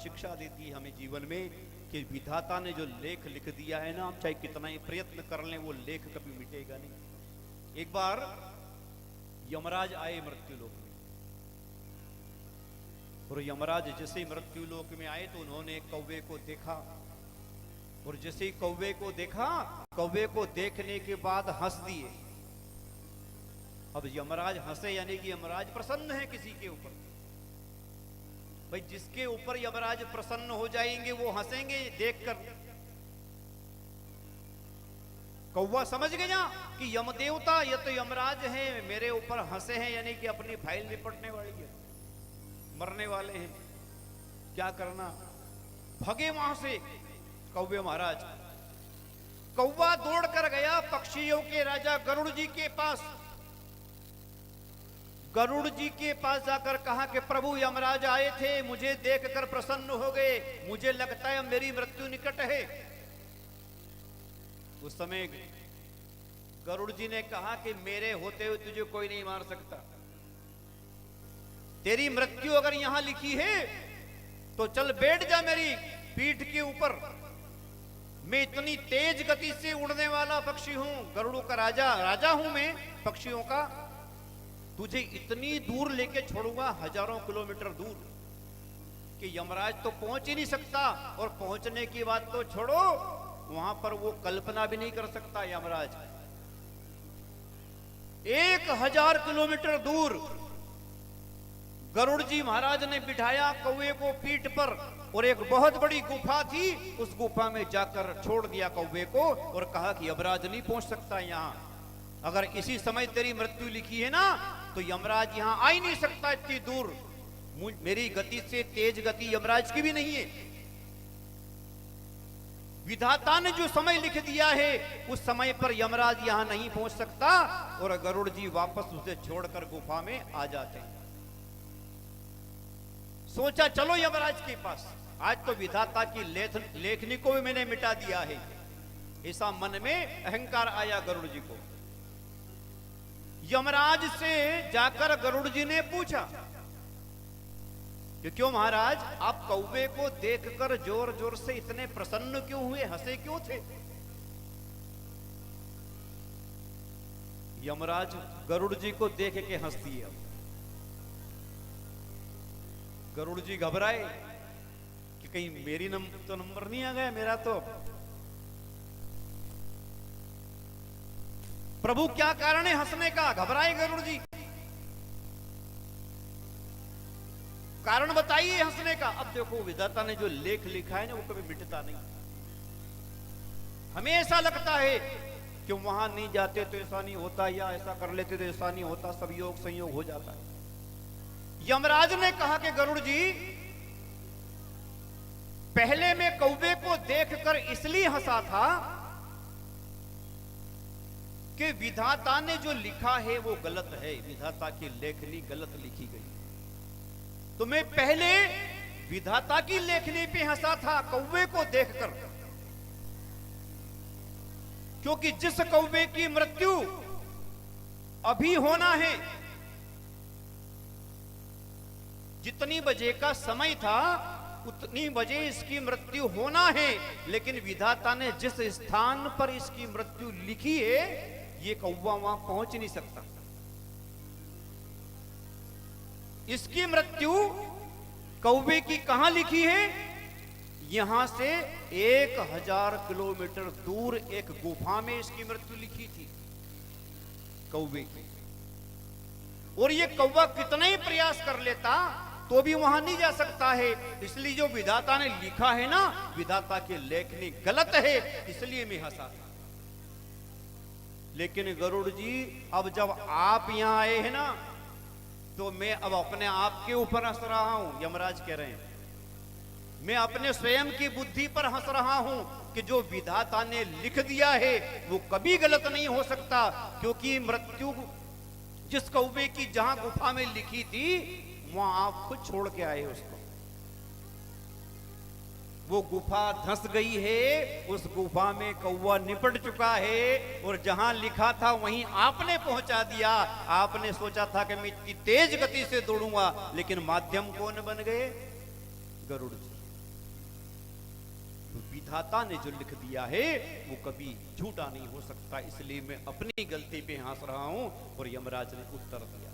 शिक्षा देती है हमें जीवन में कि विधाता ने जो लेख लिख दिया है ना, हम चाहे कितना ही प्रयत्न कर लें वो लेख कभी मिटेगा नहीं। एक बार यमराज आए मृत्यु लोक में, और यमराज जैसे मृत्यु लोक में आए तो उन्होंने कौवे को देखा, और जैसे ही कौवे को देखा, कौवे को देखने के बाद हंस दिए। अब यमराज हंसे यानी कि यमराज प्रसन्न है किसी के ऊपर। भाई जिसके ऊपर यमराज प्रसन्न हो जाएंगे वो हंसेंगे देखकर। कौवा समझ गया कि यम देवता ये तो यमराज हैं, मेरे ऊपर हंसे हैं, यानी कि अपनी फाइल निपटने वाली है, मरने वाले हैं, क्या करना। भगे वहां से कौवे महाराज। कौवा दौड़ कर गया पक्षियों के राजा गरुड़ जी के पास। गरुड़ जी के पास जाकर कहा कि प्रभु यमराज आए थे, मुझे देखकर प्रसन्न हो गए, मुझे लगता है मेरी मृत्यु निकट है। उस समय गरुड़ जी ने कहा कि मेरे होते हुए तुझे कोई नहीं मार सकता, तेरी मृत्यु अगर यहां लिखी है तो चल बैठ जा मेरी पीठ के ऊपर। मैं इतनी तेज गति से उड़ने वाला पक्षी हूं, गरुड़ों का राजा हूं मैं पक्षियों का। तुझे इतनी दूर लेके छोड़ूंगा, हजारों किलोमीटर दूर, कि यमराज तो पहुंच ही नहीं सकता, और पहुंचने की बात तो छोड़ो, वहां पर वो कल्पना भी नहीं कर सकता यमराज। 1000 किलोमीटर दूर गरुड़ जी महाराज ने बिठाया कौवे को पीठ पर, और एक बहुत बड़ी गुफा थी, उस गुफा में जाकर छोड़ दिया कौवे को, और कहा कि यमराज नहीं पहुंच सकता यहां। अगर इसी समय तेरी मृत्यु लिखी है ना तो यमराज यहां आ ही नहीं सकता इतनी दूर, मेरी गति से तेज गति यमराज की भी नहीं है। विधाता ने जो समय लिख दिया है उस समय पर यमराज यहां नहीं पहुंच सकता, और गरुड़ जी वापस उसे छोड़कर गुफा में आ जाते हैं। सोचा चलो यमराज के पास, आज तो विधाता की लेखनी को भी मैंने मिटा दिया है। ऐसा मन में अहंकार आया गरुड़ जी को। यमराज से जाकर गरुड़ जी ने पूछा कि क्यों महाराज आप कौवे को देखकर जोर जोर से इतने प्रसन्न क्यों हुए, हंसे क्यों थे। यमराज गरुड़ जी को देख के हंस दिया। गरुड़ जी घबराए कि कहीं मेरी नंबर नहीं आ गया, मेरा तो। प्रभु क्या कारण है हंसने का, घबराए गरुड़ जी, कारण बताइए हंसने का। अब देखो विधाता ने जो लेख लिखा है ना वो कभी मिटता नहीं। हमें ऐसा लगता है कि वहां नहीं जाते तो ऐसा नहीं होता, या ऐसा कर लेते तो ऐसा नहीं होता, सब योग संयोग हो जाता है। यमराज ने कहा कि गरुड़ जी पहले मैं कौवे को देखकर इसलिए हंसा था कि विधाता ने जो लिखा है वो गलत है, विधाता की लेखनी गलत लिखी गई। तो मैं पहले विधाता की लेखनी पे हंसा था कौवे को देखकर, क्योंकि जिस कौवे की मृत्यु अभी होना है, जितनी बजे का समय था उतनी बजे इसकी मृत्यु होना है, लेकिन विधाता ने जिस स्थान पर इसकी मृत्यु लिखी है ये कौवा वहां पहुंच नहीं सकता। इसकी मृत्यु कौवे की कहां लिखी है, यहां से 1000 किलोमीटर दूर एक गुफा में इसकी मृत्यु लिखी थी कौवे की। और ये कौवा कितना ही प्रयास कर लेता तो भी वहां नहीं जा सकता है। इसलिए जो विधाता ने लिखा है ना, विधाता की लेखनी गलत है, इसलिए मैं हंसा था। लेकिन गरुड़ जी अब जब आप यहां आए हैं ना तो मैं अब अपने आप के ऊपर हंस रहा हूं। यमराज कह रहे हैं मैं अपने स्वयं की बुद्धि पर हंस रहा हूं कि जो विधाता ने लिख दिया है वो कभी गलत नहीं हो सकता, क्योंकि मृत्यु जिस कौवे की जहां गुफा में लिखी थी वहां आप खुद छोड़ के आए उसको। वो गुफा धंस गई है, उस गुफा में कौवा निपट चुका है, और जहां लिखा था वहीं आपने पहुंचा दिया। आपने सोचा था कि मैं इतनी तेज गति से दौड़ूंगा, लेकिन माध्यम कौन बन गए, गरुड़ जी। तो विधाता ने जो लिख दिया है वो कभी झूठा नहीं हो सकता, इसलिए मैं अपनी गलती पे हंस रहा हूं। और यमराज ने उत्तर दिया,